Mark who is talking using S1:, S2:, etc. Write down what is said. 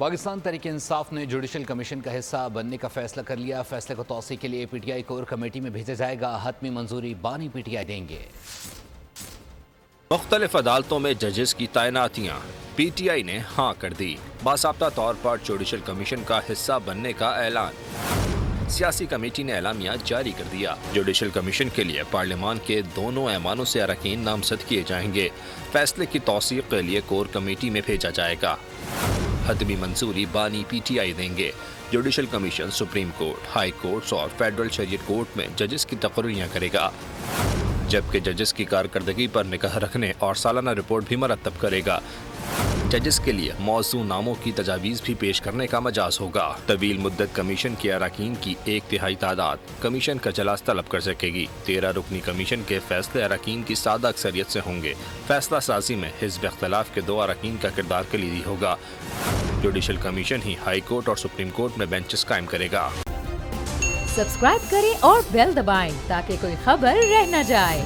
S1: پاکستان تحریک انصاف نے judicial commission کا حصہ بننے کا فیصلہ کر لیا۔ فیصلے کو توسیع کے لیے P T I core committee میں بھیجا جائے گا۔ حتمی منظوری بانی پی ٹی آئی دیں گے۔
S2: مختلف عدالتوں میں ججز کی تعیناتیاں، پی ٹی آئی نے ہاں کر دی۔ باضابطہ طور پر جوڈیشل کمیشن کا حصہ بننے کا اعلان، سیاسی کمیٹی نے اعلامیہ جاری کر دیا۔ جوڈیشل کمیشن کے لیے پارلیمان کے دونوں ایوانوں سے اراکین نامزد کیے جائیں گے۔ فیصلے کی توثیق کے لیے کور کمیٹی میں بھیجا جائے گا۔ حتمی منظوری بانی پی ٹی آئی دیں گے۔ Judicial commission supreme court, high courts اور فیڈرل شریعت کورٹ میں ججز کی تقرریاں کرے گا، جبکہ ججز کی کارکردگی پر نگاہ رکھنے اور سالانہ رپورٹ بھی مرتب کرے گا۔ ججز کے لیے موضوع ناموں کی تجاویز بھی پیش کرنے کا مجاز ہوگا۔ طویل مدت کمیشن کے اراکین کی 1/3 تعداد کمیشن کا اجلاس طلب کر سکے گی۔ 13 رکنی کمیشن کے فیصلے اراکین کی سادہ اکثریت سے ہوں گے۔ فیصلہ سازی میں حزب اختلاف کے 2 اراکین کا کردار کلیدی ہوگا۔ جوڈیشل کمیشن ہی ہائی کورٹ اور سپریم کورٹ میں بینچز قائم کرے گا۔
S3: سبسکرائب کریں اور بیل دبائیں تاکہ کوئی خبر رہ نہ جائے۔